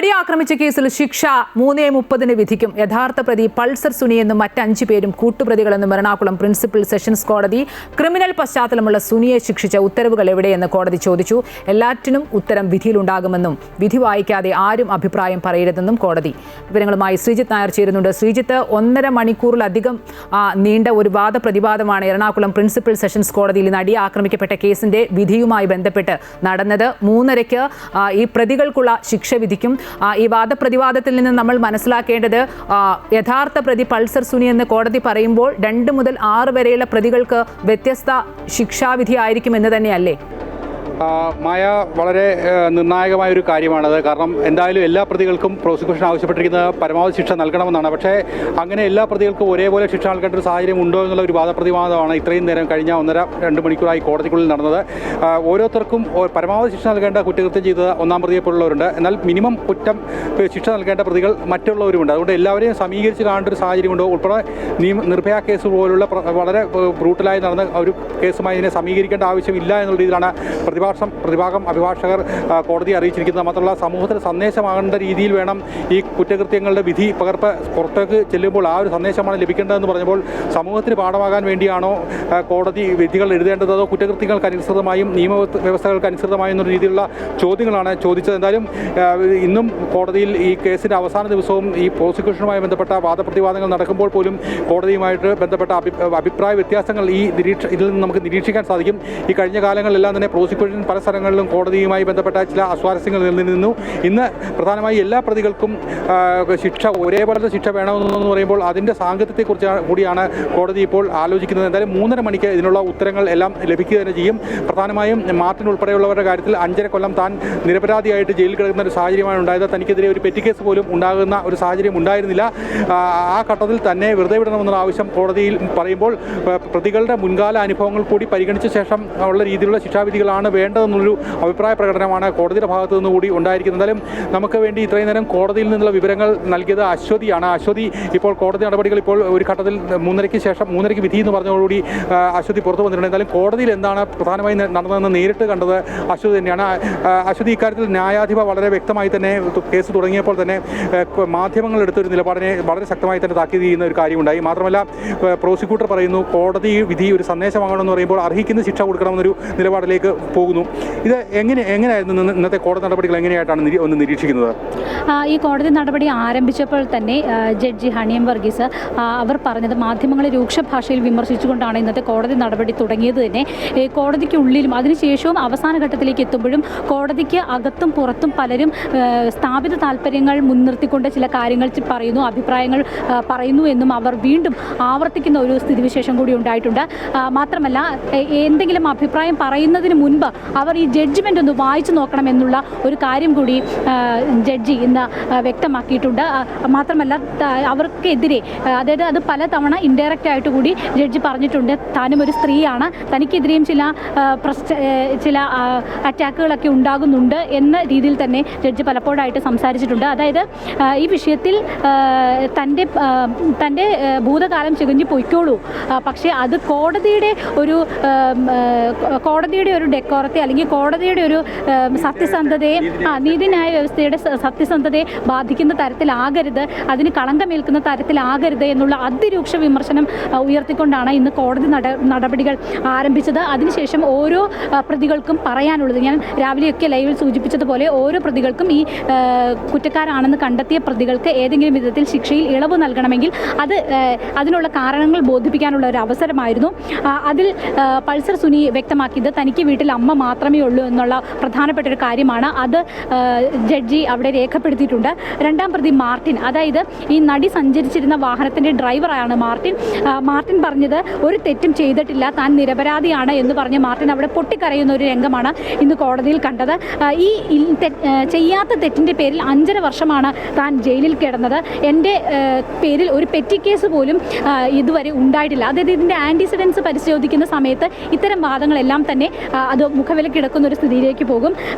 നടി ആക്രമിച്ച കേസിൽ ശിക്ഷ 3:30 വിധിക്കും. യഥാർത്ഥ പ്രതി പൾസർ സുനി എന്നും മറ്റ് 5 പേരും കൂട്ടുപ്രതികളെന്നും എറണാകുളം പ്രിൻസിപ്പൽ സെഷൻസ് കോടതി ക്രിമിനൽ പശ്ചാത്തലമുള്ള സുനിയെ ശിക്ഷിച്ച ഉത്തരവുകൾ എവിടെയെന്ന് കോടതി ചോദിച്ചു. എല്ലാറ്റിനും ഉത്തരം വിധിയിലുണ്ടാകുമെന്നും വിധി വായിക്കാതെ ആരും അഭിപ്രായം പറയരുതെന്നും കോടതി. വിവരങ്ങളുമായി ശ്രീജിത്ത് നായർ ചേരുന്നുണ്ട്. ശ്രീജിത്ത്, 1.5 മണിക്കൂറിലധികം നീണ്ട ഒരു വാദപ്രതിവാദമാണ് എറണാകുളം പ്രിൻസിപ്പൽ സെഷൻസ് കോടതിയിൽ നടി ആക്രമിക്കപ്പെട്ട കേസിന്റെ വിധിയുമായി ബന്ധപ്പെട്ട് നടന്നത്. 3:30 ഈ പ്രതികൾക്കുള്ള ശിക്ഷ വിധിക്കും. ഈ വാദപ്രതിവാദത്തിൽ നിന്ന് നമ്മൾ മനസ്സിലാക്കേണ്ടത് യഥാർത്ഥ പ്രതി പൾസർ സുനി എന്ന് കോടതി പറയുമ്പോൾ 2 മുതൽ 6 വരെയുള്ള പ്രതികൾക്ക് വ്യത്യസ്ത ശിക്ഷാവിധി ആയിരിക്കും എന്ന് തന്നെയല്ലേ? മായ, വളരെ നിർണായകമായൊരു കാര്യമാണത്. കാരണം എന്തായാലും എല്ലാ പ്രതികൾക്കും പ്രോസിക്യൂഷൻ ആവശ്യപ്പെട്ടിരിക്കുന്നത് പരമാവധി ശിക്ഷ നൽകണമെന്നാണ്. പക്ഷേ അങ്ങനെ എല്ലാ പ്രതികൾക്കും ഒരേപോലെ ശിക്ഷ നൽകേണ്ട ഒരു സാഹചര്യം ഉണ്ടോ എന്നുള്ള ഒരു വാദപ്രതിവാദമാണ് ഇത്രയും നേരം കഴിഞ്ഞ 1.5-2 മണിക്കൂറായി കോടതിക്കുള്ളിൽ നടന്നത്. ഓരോരുത്തർക്കും പരമാവധി ശിക്ഷ നൽകേണ്ട കുറ്റകൃത്യം ചെയ്തത് 1-ാം പ്രതിയെപ്പോലുള്ളവരുണ്ട്. എന്നാൽ മിനിമം ശിക്ഷ നൽകേണ്ട പ്രതികൾ മറ്റുള്ളവരുമുണ്ട്. അതുകൊണ്ട് എല്ലാവരെയും സമീകരിച്ച് കാണേണ്ട ഒരു സാഹചര്യമുണ്ടോ ഉൾപ്പെടെ നിർഭയ കേസ് പോലുള്ള വളരെ ബ്രൂട്ടലായി നടന്ന ഒരു കേസുമായി ഇതിനെ സമീകരിക്കേണ്ട ആവശ്യമില്ല എന്നുള്ള രീതിയിലാണ് പ്രതിഭാഗം അഭിഭാഷകർ കോടതിയെ അറിയിച്ചിരിക്കുന്നത്. മാത്രമല്ല, സമൂഹത്തിന് സന്ദേശമാകേണ്ട രീതിയിൽ വേണം ഈ കുറ്റകൃത്യങ്ങളുടെ വിധി പകർപ്പ് പുറത്തേക്ക് ചെല്ലുമ്പോൾ ആ ഒരു സന്ദേശമാണ് ലഭിക്കേണ്ടതെന്ന് പറഞ്ഞപ്പോൾ സമൂഹത്തിന് പാഠമാകാൻ വേണ്ടിയാണോ കോടതി വിധികൾ എഴുതേണ്ടത്, അതോ കുറ്റകൃത്യങ്ങൾക്ക് അനുസൃതമായും നിയമവ്യവസ്ഥകൾക്ക് അനുസൃതമായും എന്ന രീതിയിലുള്ള ചോദ്യങ്ങളാണ് ചോദിച്ചത്. എന്തായാലും ഇന്നും കോടതിയിൽ ഈ കേസിൻ്റെ അവസാന ദിവസവും ഈ പ്രോസിക്യൂഷനുമായി ബന്ധപ്പെട്ട വാദപ്രതിവാദങ്ങൾ നടക്കുമ്പോൾ പോലും കോടതിയുമായിട്ട് ബന്ധപ്പെട്ട അഭിപ്രായ വ്യത്യാസങ്ങൾ ഇതിൽ നിന്ന് നമുക്ക് നിരീക്ഷിക്കാൻ സാധിക്കും. ഈ കഴിഞ്ഞ കാലങ്ങളിലെല്ലാം തന്നെ പ്രോസിക്യൂഷൻ പല സ്ഥലങ്ങളിലും കോടതിയുമായി ബന്ധപ്പെട്ട ചില അസ്വാരസ്യങ്ങൾ നിലനിന്നു. ഇന്ന് പ്രധാനമായി എല്ലാ പ്രതികൾക്കും ശിക്ഷ ഒരേപോലത്തെ ശിക്ഷ വേണമെന്ന് പറയുമ്പോൾ അതിൻ്റെ സാങ്കത്യത്തെക്കുറിച്ച് കൂടിയാണ് കോടതി ഇപ്പോൾ ആലോചിക്കുന്നത്. എന്തായാലും 3:30 മണിക്ക് ഇതിനുള്ള ഉത്തരങ്ങൾ എല്ലാം ലഭിക്കുക തന്നെ ചെയ്യും. പ്രധാനമായും മാർട്ടിൻ ഉൾപ്പെടെയുള്ളവരുടെ കാര്യത്തിൽ 5.5 കൊല്ലം താൻ നിരപരാധിയായിട്ട് ജയിലിൽ കിടക്കുന്ന ഒരു സാഹചര്യമാണ് ഉണ്ടായത്. തനിക്കെതിരെ ഒരു പെറ്റി കേസ് പോലും ഉണ്ടാകുന്ന ഒരു സാഹചര്യം ഉണ്ടായിരുന്നില്ല. ആ ഘട്ടത്തിൽ തന്നെ വെറുതെ വിടണമെന്നുള്ള ആവശ്യം കോടതിയിൽ പറയുമ്പോൾ പ്രതികളുടെ മുൻകാല അനുഭവങ്ങൾ കൂടി പരിഗണിച്ച ശേഷം ഉള്ള രീതിയിലുള്ള ശിക്ഷാവിധികളാണ് വേണ്ടതെന്നുള്ളൊരു അഭിപ്രായ പ്രകടനമാണ് കോടതിയുടെ ഭാഗത്തു നിന്നുകൂടി ഉണ്ടായിരിക്കുന്നത്. എന്തായാലും നമുക്ക് വേണ്ടി ഇത്രയും നേരം കോടതിയിൽ നിന്നുള്ള വിവരങ്ങൾ നൽകിയത് അശ്വതിയാണ്. അശ്വതി, ഇപ്പോൾ കോടതി നടപടികൾ ഇപ്പോൾ ഒരു ഘട്ടത്തിൽ 3:30 ശേഷം 3:30 വിധി എന്ന് പറഞ്ഞതോടുകൂടി അശ്വതി പുറത്തു വന്നിട്ടുണ്ട്. എന്തായാലും കോടതിയിൽ എന്താണ് പ്രധാനമായും നടന്നതെന്ന് നേരിട്ട് കണ്ടത് അശ്വതി തന്നെയാണ്. അശ്വതി, ഇക്കാര്യത്തിൽ ന്യായാധിപ വളരെ വ്യക്തമായി തന്നെ കേസ് തുടങ്ങിയപ്പോൾ തന്നെ മാധ്യമങ്ങൾ എടുത്തൊരു നിലപാടിനെ വളരെ ശക്തമായി തന്നെ താക്കീത് ചെയ്യുന്ന ഒരു കാര്യമുണ്ടായി. മാത്രമല്ല, പ്രോസിക്യൂട്ടർ പറയുന്നു കോടതി വിധി ഒരു സന്ദേശമാകണമെന്ന് പറയുമ്പോൾ അർഹിക്കുന്ന ശിക്ഷ കൊടുക്കണമെന്നൊരു നിലപാടിലേക്ക് പോകുന്നു. ഇത് എങ്ങനെയായിരുന്നു ഇന്നത്തെ കോടതി നടപടികൾ എങ്ങനെയായിട്ടാണ് ഒന്ന് നിരീക്ഷിക്കുന്നത്? ഈ കോടതി നടപടി ആരംഭിച്ചപ്പോൾ തന്നെ ജഡ്ജി ഹണിയം വർഗീസ് അവർ പറഞ്ഞത് മാധ്യമങ്ങളെ രൂക്ഷ ഭാഷയിൽ വിമർശിച്ചുകൊണ്ടാണ് ഇന്നത്തെ കോടതി നടപടി തുടങ്ങിയത് തന്നെ. കോടതിക്കുള്ളിലും അതിനുശേഷവും അവസാന ഘട്ടത്തിലേക്ക് എത്തുമ്പോഴും കോടതിക്ക് അകത്തും പുറത്തും പലരും സ്ഥാപിത താല്പര്യങ്ങൾ മുൻനിർത്തിക്കൊണ്ട് ചില കാര്യങ്ങൾ പറയുന്നു, അഭിപ്രായങ്ങൾ പറയുന്നു എന്നും അവർ വീണ്ടും ആവർത്തിക്കുന്ന ഒരു സ്ഥിതിവിശേഷം കൂടി ഉണ്ടായിട്ടുണ്ട്. മാത്രമല്ല, എന്തെങ്കിലും അഭിപ്രായം പറയുന്നതിന് മുൻപ് അവർ ഈ ജഡ്ജ്മെൻ്റ് ഒന്ന് വായിച്ചു നോക്കണം എന്നുള്ള ഒരു കാര്യം കൂടി ജഡ്ജി ഇന്ന് വ്യക്തമാക്കിയിട്ടുണ്ട്. മാത്രമല്ല, അവർക്കെതിരെ അതായത് അത് പലതവണ ഇൻഡയറക്റ്റ് ആയിട്ട് കൂടി ജഡ്ജി പറഞ്ഞിട്ടുണ്ട്. താനും ഒരു സ്ത്രീയാണ്, തനിക്കെതിരെയും ചില അറ്റാക്കുകളൊക്കെ ഉണ്ടാകുന്നുണ്ട് എന്ന രീതിയിൽ തന്നെ ജഡ്ജി പലപ്പോഴായിട്ട് സംസാരിച്ചിട്ടുണ്ട്. അതായത് ഈ വിഷയത്തിൽ തൻ്റെ ഭൂതകാലം ചികഞ്ഞു പൊയ്ക്കോളൂ, പക്ഷേ അത് കോടതിയുടെ ഒരു ഡെക്കോറത്തെ അല്ലെങ്കിൽ കോടതിയുടെ ഒരു സത്യസന്ധതയെ നീതിന്യായ വ്യവസ്ഥയുടെ സത്യസന്ധതയെ ബാധിക്കുന്ന തരത്തിലാകരുത്, അതിന് കളങ്കമേൽക്കുന്ന തരത്തിലാകരുത് എന്നുള്ള അതിരൂക്ഷ വിമർശനം ഉയർത്തിക്കൊണ്ടാണ് ഇന്ന് കോടതി നടപടികൾ ആരംഭിച്ചത്. അതിനുശേഷം ഓരോ പ്രതികൾക്കും പറയാനുള്ളത്, ഞാൻ രാവിലെയൊക്കെ ലൈവിൽ സൂചിപ്പിച്ചതുപോലെ, ഓരോ പ്രതികൾക്കും ഈ കുറ്റക്കാരാണെന്ന് കണ്ടെത്തിയ പ്രതികൾക്ക് ഏതെങ്കിലും വിധത്തിൽ ശിക്ഷയിൽ ഇളവ് നൽകണമെങ്കിൽ അതിനുള്ള കാരണങ്ങൾ ബോധിപ്പിക്കാനുള്ള ഒരു അവസരമായിരുന്നു. അതിൽ പൾസർ സുനി വ്യക്തമാക്കിയത് തനിക്ക് വീട്ടിൽ അമ്മ മാത്രമേ ഉള്ളൂ എന്നുള്ള പ്രധാനപ്പെട്ട ഒരു കാര്യമാണ്. അത് ജഡ്ജി അവിടെ രേഖപ്പെടുത്തിയിട്ടുണ്ട്. 2-ാം പ്രതി മാർട്ടിൻ, അതായത് ഈ നടി സഞ്ചരിച്ചിരുന്ന വാഹനത്തിൻ്റെ ഡ്രൈവറാണ് മാർട്ടിൻ പറഞ്ഞത് ഒരു തെറ്റും ചെയ്തിട്ടില്ല, താൻ നിരപരാധിയാണ് എന്ന് പറഞ്ഞ് മാർട്ടിൻ അവിടെ പൊട്ടിക്കരയുന്ന ഒരു രംഗമാണ് ഇന്ന് കോടതിയിൽ കണ്ടത്. ഈ ചെയ്യാത്ത തെറ്റിൻ്റെ പേരിൽ 5.5 വർഷമാണ് താൻ ജയിലിൽ കിടന്നത്, എൻ്റെ പേരിൽ ഒരു പെറ്റി കേസ് പോലും ഇതുവരെ ഉണ്ടായിട്ടില്ല. അതായത് ഇതിൻ്റെ ആൻറ്റിസിഡൻസ് പരിശോധിക്കുന്ന സമയത്ത് ഇത്തരം വാദങ്ങളെല്ലാം തന്നെ അത് മുഖവിലയ്ക്ക് കിടക്കുന്ന ഒരു സ്ഥിതിയിലേക്ക് പോകും.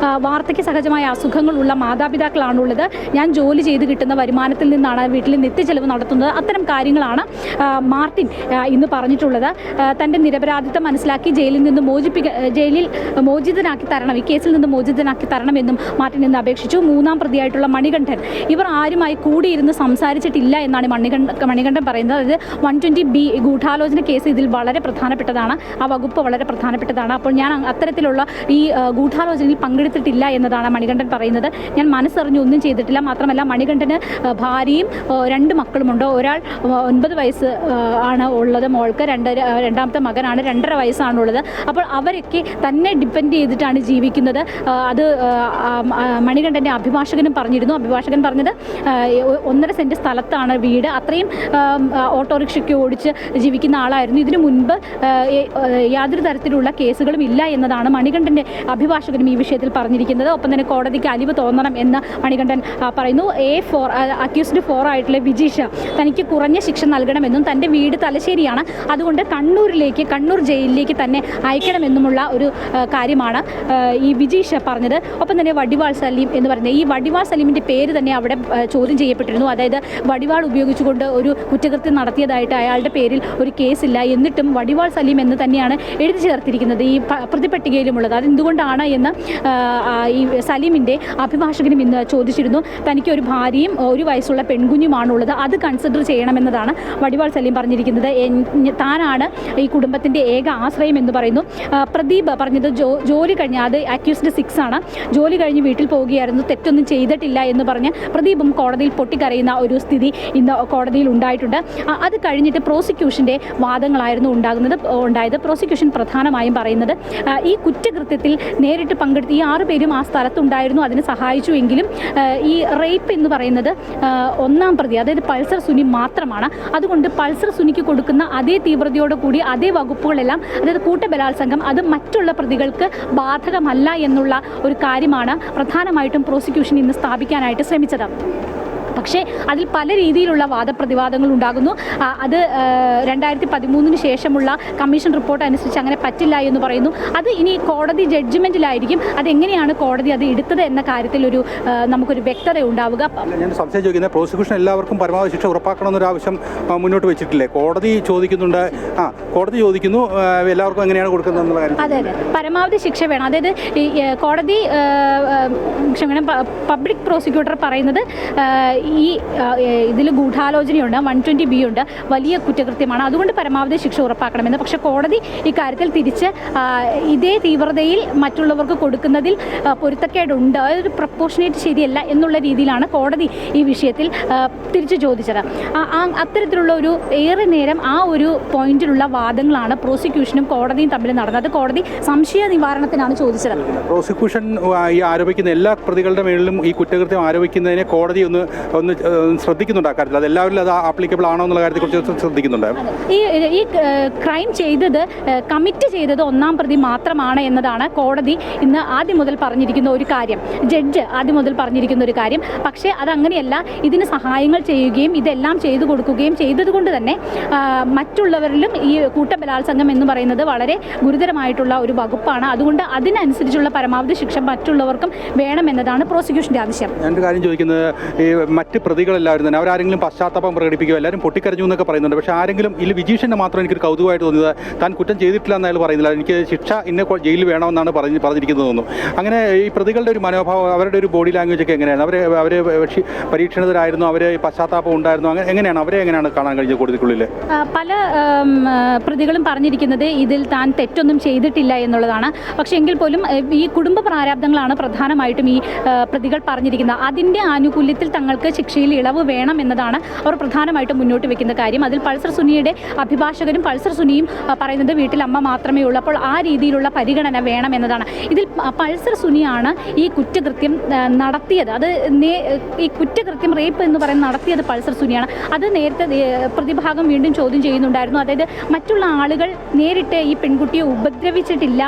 വാർദ്ധക്യ സഹജമായ അസുഖങ്ങളുള്ള മാതാപിതാക്കളാണുള്ളത്. ഞാൻ ജോലി ചെയ്ത് കിട്ടുന്ന വരുമാനത്തിൽ നിന്നാണ് വീട്ടിൽ നിത്യച്ചെലവ് നടത്തുന്നത്. അത്തരം കാര്യങ്ങളാണ് മാർട്ടിൻ ഇന്ന് പറഞ്ഞിട്ടുള്ളത്. തൻ്റെ നിരപരാധിത്വം മനസ്സിലാക്കി ജയിലിൽ മോചിതനാക്കി തരണം, ഈ കേസിൽ നിന്ന് മോചിതനാക്കി തരണമെന്നും മാർട്ടിൻ ഇന്ന് അപേക്ഷിച്ചു. മൂന്നാം പ്രതിയായിട്ടുള്ള മണികണ്ഠൻ ഇവർ ആരുമായി കൂടിയിരുന്ന് സംസാരിച്ചിട്ടില്ല എന്നാണ് മണികണ്ഠൻ പറയുന്നത്. അതായത് 120B ഗൂഢാലോചന കേസ് ഇതിൽ വളരെ പ്രധാനപ്പെട്ടതാണ്, ആ വകുപ്പ് വളരെ പ്രധാനപ്പെട്ടതാണ്. അപ്പോൾ ഞാൻ അത്തരത്തിലുള്ള ഈ ഗൂഢാലോചനയിൽ പങ്കെടുത്തിട്ടില്ല എന്നതാണ് മണികണ്ഠൻ പറയുന്നത്. ഞാൻ മനസ്സറിഞ്ഞ് ഒന്നും ചെയ്തിട്ടില്ല. മാത്രമല്ല മണികണ്ഠന് ഭാര്യയും 2 മക്കളുമുണ്ട്. ഒരാൾ 9 വയസ്സ് ആണ് ഉള്ളത് മോൾക്ക്, രണ്ടാമത്തെ മകനാണ് 2.5 വയസ്സാണുള്ളത്. അപ്പോൾ അവരൊക്കെ തന്നെ ഡിപ്പെൻഡ് ചെയ്തിട്ടാണ് ജീവിക്കുന്നത്. അത് മണികണ്ഠൻ്റെ അഭിഭാഷകനും പറഞ്ഞിരുന്നു. അഭിഭാഷകൻ പറഞ്ഞത് 1.5 സെൻറ്റ് സ്ഥലത്താണ് വീട്. അത്രയും ഓട്ടോറിക്ഷയ്ക്ക് ഓടിച്ച് ജീവിക്കുന്ന ആളായിരുന്നു. ഇതിനു മുൻപ് യാതൊരു തരത്തിലുള്ള കേസുകളും ഇല്ല എന്നതാണ് മണികണ്ഠൻ്റെ അഭിഭാഷകനും ഈ വിഷയത്തിൽ പറഞ്ഞിരിക്കുന്നത്. ഒപ്പം തന്നെ കോടതിക്ക് അലിവ് തോന്നണം എന്ന് മണികണ്ഠൻ പറയുന്നു. അക്യൂസ്ഡ് 4 ആയിട്ടുള്ള വിജീഷ തനിക്ക് കുറഞ്ഞ ശിക്ഷ നൽകണമെന്നും തൻ്റെ വീട് തലശ്ശേരിയാണ്, അതുകൊണ്ട് കണ്ണൂർ ജയിലിലേക്ക് തന്നെ അയക്കണമെന്നുമുള്ള ഒരു കാര്യമാണ് ഈ വിജീഷ പറഞ്ഞത്. ഒപ്പം തന്നെ വടിവാൾ സലീം എന്ന് പറയുന്നത്, ഈ വടിവാൾ സലീമിൻ്റെ പേര് തന്നെ അവിടെ ചോദ്യം ചെയ്യപ്പെട്ടിരുന്നു. അതായത് വടിവാൾ ഉപയോഗിച്ചുകൊണ്ട് ഒരു കുറ്റകൃത്യം നടത്തിയതായിട്ട് അയാളുടെ പേരിൽ ഒരു കേസില്ല, എന്നിട്ടും വടിവാൾ സലീം എന്ന് തന്നെയാണ് എഴുതി ചേർത്തിരിക്കുന്നത് ഈ പ്രതിപട്ടികയിലുമുള്ളത്. അതെന്തുകൊണ്ടാണ് എന്ന് ഈ സലീമിൻ്റെ അഭിഭാഷകനും ഇന്ന് ചോദിച്ചിരുന്നു. തനിക്ക് ഒരു ഭാര്യയും 1 വയസ്സുള്ള പെൺകുഞ്ഞുമാണുള്ളത്, അത് കൺസിഡർ ചെയ്യണമെന്നതാണ് വടിവാൾ സലീം പറഞ്ഞിരിക്കുന്നത്. താനാണ് ഈ കുടുംബത്തിൻ്റെ ഏക ആശ്രയം എന്ന് പറയുന്നു. പ്രദീപ് പറഞ്ഞത് ജോലി കഴിഞ്ഞ്, അത് അക്യൂസ്ഡ് 6 ആണ്, ജോലി കഴിഞ്ഞ് വീട്ടിൽ പോവുകയായിരുന്നു, തെറ്റൊന്നും ചെയ്തിട്ടില്ല എന്ന് പറഞ്ഞ് പ്രദീപും കോടതിയിൽ പൊട്ടിക്കരയുന്ന ഒരു സ്ഥിതി ഇന്ന് കോടതിയിൽ ഉണ്ടായിട്ടുണ്ട്. അത് കഴിഞ്ഞിട്ട് പ്രോസിക്യൂഷൻ്റെ വാദങ്ങളായിരുന്നു ഉണ്ടായത്. പ്രോസിക്യൂഷൻ പ്രധാനമായും പറയുന്നത് ഈ കുറ്റകൃത്യത്തിൽ നേരിട്ട് പങ്കെടുത്ത് ഈ 6 പേരും ആ സ്ഥലത്തുണ്ടായിരുന്നു, അതിന് സഹായിച്ചു എങ്കിലും ഈ റേപ്പ് എന്ന് പറയുന്നത് 1-ാം പ്രതി, അതായത് പൾസർ സുനി മാത്രമാണ്. അതുകൊണ്ട് പൾസർ സുനിക്ക് കൊടുക്കുന്ന അതേ തീവ്രതയോടു കൂടി അതേ വകുപ്പുകളെല്ലാം, അതായത് കൂട്ടബലാത്സംഗം, അത് മറ്റുള്ള പ്രതികൾക്ക് ബാധകമല്ല എന്നുള്ള ഒരു കാര്യമാണ് പ്രധാനമായിട്ടും പ്രോസിക്യൂഷൻ ഇന്ന് സ്ഥാപിക്കാനായിട്ട് ശ്രമിച്ചത്. പക്ഷേ അതിൽ പല രീതിയിലുള്ള വാദപ്രതിവാദങ്ങൾ ഉണ്ടാകുന്നു. അത് 2013 ശേഷമുള്ള കമ്മീഷൻ റിപ്പോർട്ട് അനുസരിച്ച് അങ്ങനെ പറ്റില്ല എന്ന് പറയുന്നു. അത് ഇനി കോടതി ജഡ്ജ്മെൻറ്റിലായിരിക്കും അതെങ്ങനെയാണ് കോടതി അത് എടുത്തത് എന്ന കാര്യത്തിൽ നമുക്കൊരു വ്യക്തത ഉണ്ടാവുക. ഞാൻ സംശയം ചോദിക്കുന്നത്, പ്രോസിക്യൂഷൻ എല്ലാവർക്കും പരമാവധി ശിക്ഷ ഉറപ്പാക്കണമെന്നൊരു ആവശ്യം മുന്നോട്ട് വെച്ചിട്ടില്ലേ? കോടതി ചോദിക്കുന്നുണ്ട്, കോടതി ചോദിക്കുന്നു എല്ലാവർക്കും എങ്ങനെയാണ് കൊടുക്കുന്നത് എന്നുള്ള കാര്യം. അതെ, പരമാവധി ശിക്ഷ വേണം. അതായത് കോടതി പബ്ലിക് പ്രോസിക്യൂട്ടർ പറയുന്നത് ഈ ഇതിൽ ഗൂഢാലോചനയുണ്ട്, 120B ഉണ്ട്, വലിയ കുറ്റകൃത്യമാണ്, അതുകൊണ്ട് പരമാവധി ശിക്ഷ ഉറപ്പാക്കണമെന്ന്. പക്ഷേ കോടതി ഇക്കാര്യത്തിൽ തിരിച്ച് ഇതേ തീവ്രതയിൽ മറ്റുള്ളവർക്ക് കൊടുക്കുന്നതിൽ പൊരുത്തക്കേടുണ്ട്, അതൊരു പ്രപ്പോർഷനേറ്റ് ശരിയല്ല എന്നുള്ള രീതിയിലാണ് കോടതി ഈ വിഷയത്തിൽ തിരിച്ചു ചോദിച്ചത്. അത്തരത്തിലുള്ള ഒരു ഏറെ നേരം ആ ഒരു പോയിന്റിലുള്ള വാദങ്ങളാണ് പ്രോസിക്യൂഷനും കോടതിയും തമ്മിൽ നടന്നത്. കോടതി സംശയ നിവാരണത്തിനാണ് ചോദിച്ചത്. പ്രോസിക്യൂഷൻ ഈ ആരോപിക്കുന്ന എല്ലാ പ്രതികളുടെ മേളിലും ഈ കുറ്റകൃത്യം ആരോപിക്കുന്നതിനെ കോടതി ഒന്ന് ശ്രദ്ധിക്കുന്നുണ്ട് ആ കാര്യത്തിൽ? അത് എല്ലാവരിലും അത് ആപ്ലിക്കബിൾ ആണോ എന്നുള്ള കാര്യത്തെക്കുറിച്ച് ശ്രദ്ധിക്കുന്നുണ്ട്. ഈ ക്രൈം കമ്മിറ്റ് ചെയ്തത് 1-ാം പ്രതി മാത്രമാണ് എന്നതാണ് കോടതി ഇന്ന് ആദ്യം മുതൽ പറഞ്ഞിരിക്കുന്ന ഒരു കാര്യം, ജഡ്ജ് ആദ്യം മുതൽ പറഞ്ഞിരിക്കുന്ന ഒരു കാര്യം. പക്ഷേ അതങ്ങനെയല്ല, ഇതിന് സഹായങ്ങൾ ചെയ്യുകയും ഇതെല്ലാം ചെയ്തു കൊടുക്കുകയും ചെയ്തതുകൊണ്ട് തന്നെ മറ്റുള്ളവരിലും ഈ കൂട്ടബലാത്സംഗം എന്ന് പറയുന്നത് വളരെ ഗുരുതരമായിട്ടുള്ള ഒരു വകുപ്പാണ്. അതുകൊണ്ട് അതിനനുസരിച്ചുള്ള പരമാവധി ശിക്ഷ മറ്റുള്ളവർക്കും വേണമെന്നതാണ് പ്രോസിക്യൂഷൻ്റെ ആവശ്യം. ഞാനൊരു കാര്യം ചോദിക്കുന്നത്, ഈ മറ്റ് പ്രതികളെല്ലാവരും തന്നെ അവരാരെങ്കിലും പശ്ചാത്താപം പ്രകടിപ്പിക്കുക, എല്ലാവരും പൊട്ടിക്കരഞ്ഞു എന്നൊക്കെ പറയുന്നുണ്ട്. പക്ഷേ ആരെങ്കിലും ഇതിൽ വിജീഷിൻ്റെ മാത്രം എനിക്കൊരു കൗതുകമായിട്ട് തോന്നിയത്, താൻ കുറ്റം ചെയ്തിട്ടില്ല എന്ന് അയാൾ പറയുന്നില്ല, എനിക്ക് ശിക്ഷ ഇന്ന ജയിലിൽ വേണമെന്നാണ് പറഞ്ഞിരിക്കുന്നത് തോന്നുന്നു. അങ്ങനെ ഈ പ്രതികളുടെ ഒരു മനോഭാവം, അവരുടെ ഒരു ബോഡി ലാംഗ്വേജ് ഒക്കെ എങ്ങനെയാണ്? അവർ പരീക്ഷണിതരായിരുന്നു, അവർ പശ്ചാത്താപം ഉണ്ടായിരുന്നു, അങ്ങനെ എങ്ങനെയാണ് അവരെ കാണാൻ കഴിഞ്ഞത് കോടതിക്കുള്ളിൽ? പല പ്രതികളും പറഞ്ഞിരിക്കുന്നത് ഇതിൽ താൻ തെറ്റൊന്നും ചെയ്തിട്ടില്ല എന്നുള്ളതാണ്. പക്ഷേ എങ്കിൽ പോലും ഈ കുടുംബ പ്രാരാബ്ദങ്ങളാണ് പ്രധാനമായിട്ടും ഈ പ്രതികൾ പറഞ്ഞിരിക്കുന്നത്. അതിൻ്റെ ആനുകൂല്യത്തിൽ തങ്ങൾക്ക് ശിക്ഷയിൽ ഇളവ് വേണം എന്നതാണ് അവർ പ്രധാനമായിട്ടും മുന്നോട്ട് വെക്കുന്ന കാര്യം. അതിൽ പൾസർ സുനിയുടെ അഭിഭാഷകരും പൾസർ സുനിയും പറയുന്നത് വീട്ടിൽ അമ്മ മാത്രമേ ഉള്ളൂ, അപ്പോൾ ആ രീതിയിലുള്ള പരിഗണന വേണം എന്നതാണ്. ഇതിൽ പൾസർ സുനിയാണ് ഈ കുറ്റകൃത്യം നടത്തിയത്. അത് ഈ കുറ്റകൃത്യം റേപ്പ് എന്ന് പറയുന്നത് നടത്തിയത് പൾസർ സുനിയാണ്. അത് നേരത്തെ പ്രതിഭാഗം വീണ്ടും ചോദ്യം ചെയ്യുന്നുണ്ടായിരുന്നു. അതായത് മറ്റുള്ള ആളുകൾ നേരിട്ട് ഈ പെൺകുട്ടിയെ ഉപദ്രവിച്ചിട്ടില്ല,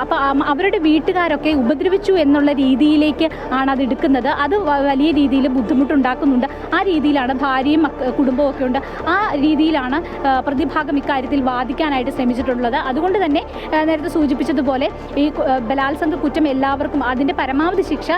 അപ്പോൾ അവരുടെ വീട്ടുകാരൊക്കെ ഉപദ്രവിച്ചു എന്നുള്ള രീതിയിലേക്ക് ആണ് അത് എടുക്കുന്നത്. അത് വലിയ രീതിയിൽ ബുദ്ധിമുട്ടുണ്ടായിരുന്നു. ഉണ്ടാക്കുന്നുണ്ട്. ആ രീതിയിലാണ് ഭാര്യയും കുടുംബവും ഒക്കെ ഉണ്ട്. ആ രീതിയിലാണ് പ്രതിഭാഗം ഇക്കാര്യത്തിൽ വാദിക്കാനായിട്ട് ശ്രമിച്ചിട്ടുള്ളത്. അതുകൊണ്ട് തന്നെ നേരത്തെ സൂചിപ്പിച്ചതുപോലെ ഈ ബലാത്സംഗ കുറ്റം എല്ലാവർക്കും അതിൻ്റെ പരമാവധി ശിക്ഷ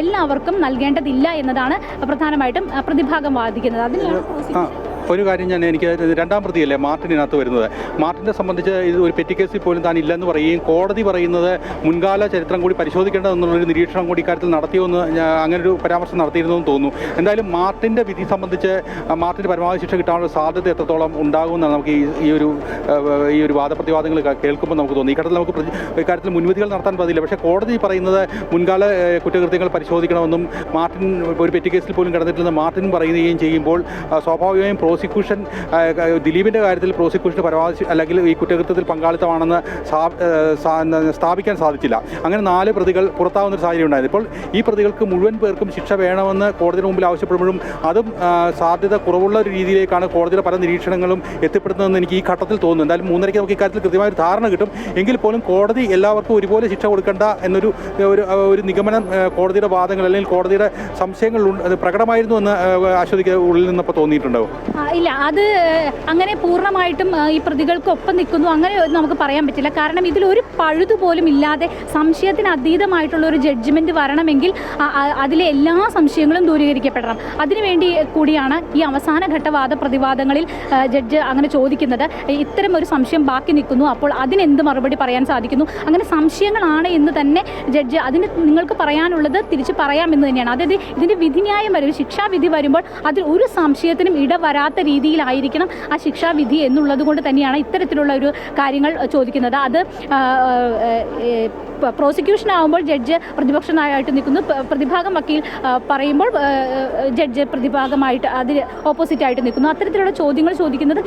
എല്ലാവർക്കും നൽകേണ്ടതില്ല എന്നതാണ് പ്രധാനമായിട്ടും പ്രതിഭാഗം വാദിക്കുന്നത്. അതിനാണ് ഒരു കാര്യം എനിക്ക് രണ്ടാം പ്രതിയല്ലേ മാർട്ടിനകത്ത് വരുന്നത്. മാർട്ടിനെ സംബന്ധിച്ച് ഇത് ഒരു പെറ്റി കേസിൽ പോലും താൻ ഇല്ലെന്ന് പറയുകയും കോടതി പറയുന്നത് മുൻകാല ചരിത്രം കൂടി പരിശോധിക്കേണ്ടതെന്നുള്ളൊരു നിരീക്ഷണം കൂടി ഇക്കാര്യത്തിൽ നടത്തിയെന്ന് അങ്ങനൊരു പരാമർശം നടത്തിയിരുന്നു എന്ന് തോന്നുന്നു. എന്തായാലും മാർട്ടിൻ്റെ വിധി സംബന്ധിച്ച് മാർട്ടിന് പരമാവധി ശിക്ഷ കിട്ടാനുള്ള സാധ്യത എത്രത്തോളം ഉണ്ടാകുമെന്നാണ് നമുക്ക് ഈ ഒരു വാദപ്രതിവാദങ്ങൾ കേൾക്കുമ്പോൾ നമുക്ക് തോന്നി. ഇക്കാര്യത്തിൽ നമുക്ക് ഇക്കാര്യത്തിൽ മുൻവിധികൾ നടത്താൻ പറ്റില്ല. പക്ഷേ കോടതി പറയുന്നത് മുൻകാല കുറ്റകൃത്യങ്ങൾ പരിശോധിക്കണമെന്നും മാർട്ടിൻ ഒരു പെറ്റി കേസിൽ പോലും കിടന്നിട്ടില്ലെന്ന് മാർട്ടിൻ പറയുകയും ചെയ്യുമ്പോൾ സ്വാഭാവികമായും പ്രോസിക്യൂഷൻ ദിലീപിൻ്റെ കാര്യത്തിൽ പ്രോസിക്യൂഷന് പരമാവധി അല്ലെങ്കിൽ ഈ കുറ്റകൃത്യത്തിൽ പങ്കാളിത്തമാണെന്ന് സ്ഥാപിക്കാൻ സാധിച്ചില്ല. അങ്ങനെ 4 പ്രതികൾ പുറത്താവുന്നൊരു സാഹചര്യം ഉണ്ടായത്. ഇപ്പോൾ ഈ പ്രതികൾക്ക് മുഴുവൻ പേർക്കും ശിക്ഷ വേണമെന്ന് കോടതിയുടെ മുമ്പിൽ ആവശ്യപ്പെടുമ്പോഴും അതും സാധ്യത കുറവുള്ള ഒരു രീതിയിലേക്കാണ് കോടതിയുടെ പല നിരീക്ഷണങ്ങളും എത്തിപ്പെടുന്നതെന്ന് എനിക്ക് ഈ ഘട്ടത്തിൽ തോന്നുന്നു. എന്തായാലും 3:30 നമുക്ക് ഇക്കാര്യത്തിൽ കൃത്യമായൊരു ധാരണ കിട്ടും. എങ്കിൽ പോലും കോടതി എല്ലാവർക്കും ഒരുപോലെ ശിക്ഷ കൊടുക്കേണ്ട എന്നൊരു നിഗമനം കോടതിയുടെ വാദങ്ങൾ അല്ലെങ്കിൽ കോടതിയുടെ സംശയങ്ങൾ പ്രകടമായിരുന്നു എന്ന് അശ്വതിക്ക് ഉള്ളിൽ നിന്നപ്പോൾ തോന്നിയിട്ടുണ്ടാവും. ഇല്ല, അത് അങ്ങനെ പൂർണ്ണമായിട്ടും ഈ പ്രതികൾക്കൊപ്പം നിൽക്കുന്നു അങ്ങനെ നമുക്ക് പറയാൻ പറ്റില്ല. കാരണം ഇതിലൊരു പഴുതുപോലും ഇല്ലാതെ സംശയത്തിന് അതീതമായിട്ടുള്ള ഒരു ജഡ്ജ്മെൻറ്റ് വരണമെങ്കിൽ അതിലെ എല്ലാ സംശയങ്ങളും ദൂരീകരിക്കപ്പെടണം. അതിനുവേണ്ടി കൂടിയാണ് ഈ അവസാനഘട്ട വാദപ്രതിവാദങ്ങളിൽ ജഡ്ജ് അങ്ങനെ ചോദിക്കുന്നത്. ഇത്തരം ഒരു സംശയം ബാക്കി നിൽക്കുന്നു, അപ്പോൾ അതിനെന്ത് മറുപടി പറയാൻ സാധിക്കുന്നു? അങ്ങനെ സംശയങ്ങളാണ് എന്ന് തന്നെ ജഡ്ജ് അതിന് നിങ്ങൾക്ക് പറയാനുള്ളത് തിരിച്ച് പറയാമെന്ന് തന്നെയാണ്. അതായത് ഇതിൻ്റെ വിധിന്യായം വരും, ശിക്ഷാവിധി വരുമ്പോൾ അതിൽ ഒരു സംശയത്തിനും ഇടവരാത്ത രീതിയിലായിരിക്കണം ആ ശിക്ഷാവിധി എന്നുള്ളത് കൊണ്ട് തന്നെയാണ് ഇത്തരത്തിലുള്ള ഒരു കാര്യങ്ങൾ ചോദിക്കുന്നത്. അത് പ്രോസിക്യൂഷൻ ആകുമ്പോൾ ജഡ്ജ് പ്രതിപക്ഷമായിട്ട് നിൽക്കുന്നു, പ്രതിഭാഗം വക്കീൽ പറയുമ്പോൾ ജഡ്ജ് പ്രതിഭാഗമായിട്ട് അതിന് ഓപ്പോസിറ്റായിട്ട് നിൽക്കുന്നു. അത്തരത്തിലുള്ള ചോദ്യങ്ങൾ ചോദിക്കുന്നത്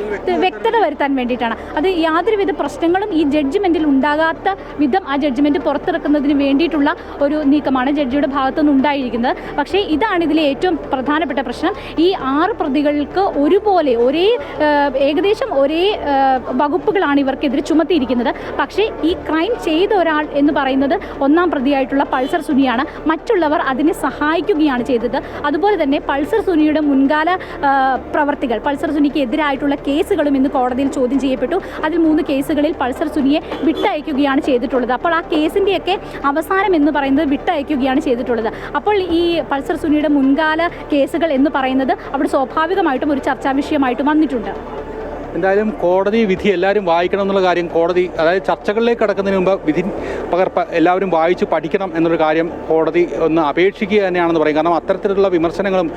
വ്യക്തത വരുത്താൻ വേണ്ടിയിട്ടാണ്. അത് യാതൊരുവിധ പ്രശ്നങ്ങളും ഈ ജഡ്ജ്മെൻറ്റിൽ ഉണ്ടാകാത്ത വിധം ആ ജഡ്ജ്മെൻറ്റ് പുറത്തിറക്കുന്നതിന് വേണ്ടിയിട്ടുള്ള ഒരു നീക്കമാണ് ജഡ്ജിയുടെ ഭാഗത്തുനിന്ന് ഉണ്ടായിരിക്കുന്നത്. പക്ഷേ ഇതാണ് ഇതിലെ ഏറ്റവും പ്രധാനപ്പെട്ട പ്രശ്നം. ഈ 6 പ്രതികൾക്ക് ഒരുപോലെ ഏകദേശം ഒരേ വകുപ്പുകളാണ് ഇവർക്കെതിരെ ചുമത്തിയിരിക്കുന്നത്. പക്ഷേ ഈ ക്രൈം ചെയ്ത ഒരാൾ എന്ന് പറയുന്നത് 1-ാം പ്രതിയായിട്ടുള്ള പൾസർ സുനിയാണ്. മറ്റുള്ളവർ അതിനെ സഹായിക്കുകയാണ് ചെയ്തത്. അതുപോലെ തന്നെ പൾസർ സുനിയുടെ മുൻകാല പ്രവർത്തികൾ, പൾസർ സുനിക്ക് എതിരായിട്ടുള്ള കേസുകളും ഇന്ന് കോടതിയിൽ ചോദ്യം ചെയ്യപ്പെട്ടു. അതിൽ 3 കേസുകളിൽ പൾസർ സുനിയെ വിട്ടയക്കുകയാണ് ചെയ്തിട്ടുള്ളത്. അപ്പോൾ ആ കേസിൻ്റെയൊക്കെ അവസാനം എന്ന് പറയുന്നത് വിട്ടയക്കുകയാണ് ചെയ്തിട്ടുള്ളത്. അപ്പോൾ ഈ പൾസർ സുനിയുടെ മുൻകാല കേസുകൾ എന്ന് പറയുന്നത് അവിടെ സ്വാഭാവികമായിട്ടും ഒരു ചർച്ചാ വിഷയമായിട്ട് വന്നിട്ടുണ്ട്. എന്തായാലും കോടതി വിധി എല്ലാവരും വായിക്കണം എന്നുള്ള കാര്യം കോടതി, അതായത് ചർച്ചകളിലേക്ക് കടക്കുന്നതിന് മുമ്പ് വിധി പകർപ്പ് എല്ലാവരും വായിച്ച് പഠിക്കണം എന്നൊരു കാര്യം കോടതി ഒന്ന് അപേക്ഷിക്കുക തന്നെയാണെന്ന് പറയും. കാരണം അത്തരത്തിലുള്ള വിമർശനങ്ങളും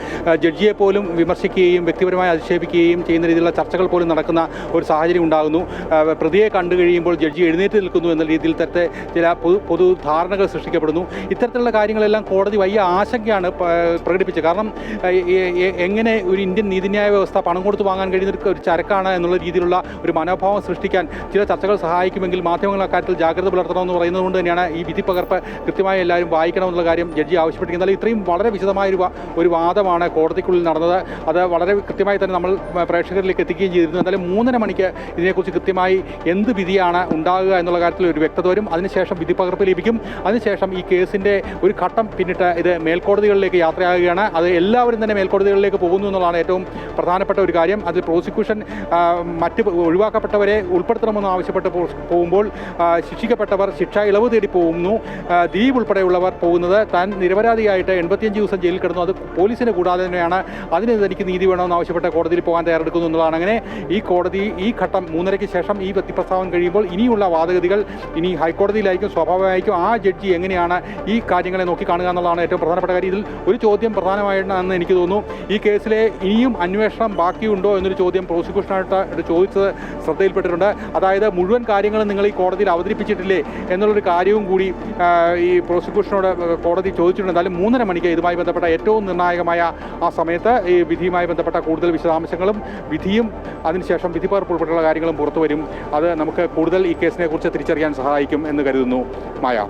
ജഡ്ജിയെ പോലും വിമർശിക്കുകയും വ്യക്തിപരമായി അധിക്ഷേപിക്കുകയും ചെയ്യുന്ന രീതിയിലുള്ള ചർച്ചകൾ പോലും നടക്കുന്ന ഒരു സാഹചര്യം ഉണ്ടാകുന്നു. പ്രതിയെ കണ്ടു കഴിയുമ്പോൾ ജഡ്ജി എഴുന്നേറ്റ് നിൽക്കുന്നു എന്ന രീതിയിൽ തരത്തെ ചില പൊതു ധാരണകൾ സൃഷ്ടിക്കപ്പെടുന്നു. ഇത്തരത്തിലുള്ള കാര്യങ്ങളെല്ലാം കോടതി വലിയ ആശങ്കയാണ് പ്രകടിപ്പിച്ചത്. കാരണം എങ്ങനെ ഒരു ഇന്ത്യൻ നീതിന്യായ വ്യവസ്ഥ പണം കൊടുത്ത് വാങ്ങാൻ കഴിയുന്ന ഒരു ചരക്കാണ് എന്നുള്ള രീതിയിലുള്ള ഒരു മനോഭാവം സൃഷ്ടിക്കാൻ ചില ചർച്ചകൾ സഹായിക്കുമെങ്കിൽ മാധ്യമങ്ങൾ അക്കാര്യത്തിൽ ജാഗ്രത പുലർത്തണമെന്ന് പറയുന്നത് കൊണ്ട് തന്നെയാണ് ഈ വിധി പകർപ്പ് കൃത്യമായി എല്ലാവരും വായിക്കണമെന്നുള്ള കാര്യം ജഡ്ജി ആവശ്യപ്പെട്ടിരിക്കുന്നത്. ഇത്രയും വളരെ വിശദമായ ഒരു വാദമാണ് കോടതിക്കുള്ളിൽ നടന്നത്. അത് വളരെ കൃത്യമായി തന്നെ നമ്മൾ പ്രേക്ഷകരിലേക്ക് എത്തിക്കുകയും ചെയ്തിരുന്നു. എന്തായാലും 3:30 മണിക്ക് ഇതിനെക്കുറിച്ച് കൃത്യമായി എന്ത് വിധിയാണ് ഉണ്ടാകുക എന്നുള്ള കാര്യത്തിൽ ഒരു വ്യക്തത വരും. അതിനുശേഷം വിധി പകർപ്പ് ലഭിക്കും. അതിനുശേഷം ഈ കേസിൻ്റെ ഒരു ഘട്ടം പിന്നിട്ട് ഇത് മേൽക്കോടതികളിലേക്ക് യാത്രയാകുകയാണ്. അത് എല്ലാവരും തന്നെ മേൽക്കോടതികളിലേക്ക് പോകുന്നു എന്നുള്ളതാണ് ഏറ്റവും പ്രധാനപ്പെട്ട ഒരു കാര്യം. അതിൽ പ്രോസിക്യൂഷൻ മറ്റ് ഒഴിവാക്കപ്പെട്ടവരെ ഉൾപ്പെടുത്തണമെന്ന് ആവശ്യപ്പെട്ട് പോകുമ്പോൾ ശിക്ഷിക്കപ്പെട്ടവർ ശിക്ഷാ ഇളവ് തേടി പോകുന്നു. ദിലീപ് ഉൾപ്പെടെയുള്ളവർ പോകുന്നത് താൻ നിരപരാധിയായിട്ട് 85 ദിവസം ജയിലിൽ കിടന്നു, അത് പോലീസിനെ കൂടാതെ തന്നെയാണ്, അതിന് തനിക്ക് നീതി വേണമെന്ന് ആവശ്യപ്പെട്ട് കോടതിയിൽ പോകാൻ തയ്യാറെടുക്കുന്നു എന്നുള്ളതാണ്. അങ്ങനെ ഈ കോടതി ഈ ഘട്ടം 3:30 ശേഷം ഈ വ്യക്തിപ്രസ്താവന കഴിയുമ്പോൾ ഇനിയുള്ള വാദഗതികൾ ഇനി ഹൈക്കോടതിയിലായിരിക്കും. സ്വാഭാവികമായിരിക്കും ആ ജഡ്ജി എങ്ങനെയാണ് ഈ കാര്യങ്ങളെ നോക്കിക്കാണുക എന്നുള്ളതാണ് ഏറ്റവും പ്രധാനപ്പെട്ട കാര്യം. ഇതിൽ ഒരു ചോദ്യം പ്രധാനമായിട്ടാണെന്ന് എനിക്ക് തോന്നുന്നു. ഈ കേസിലെ ഇനിയും അന്വേഷണം ബാക്കിയുണ്ടോ എന്നൊരു ചോദ്യം പ്രോസിക്യൂഷനായിട്ട് ചോദിച്ചത് ശ്രദ്ധയിൽപ്പെട്ടിട്ടുണ്ട്. അതായത് മുഴുവൻ കാര്യങ്ങളും നിങ്ങൾ ഈ കോടതിയിൽ അവതരിപ്പിച്ചിട്ടില്ലേ എന്നുള്ളൊരു കാര്യവും കൂടി ഈ പ്രോസിക്യൂഷനോട് കോടതി ചോദിച്ചിട്ടുണ്ട്. എന്തായാലും 3:30 മണിക്ക് ഇതുമായി ബന്ധപ്പെട്ട ഏറ്റവും നിർണായകമായ ആ സമയത്ത് ഈ വിധിയുമായി ബന്ധപ്പെട്ട കൂടുതൽ വിശദാംശങ്ങളും വിധിയും അതിനുശേഷം വിധി പകർപ്പ് ഉൾപ്പെടെയുള്ള കാര്യങ്ങളും പുറത്തു വരും. അത് നമുക്ക് കൂടുതൽ ഈ കേസിനെ കുറിച്ച് തിരിച്ചറിയാൻ സഹായിക്കും എന്ന് കരുതുന്നു. മായ.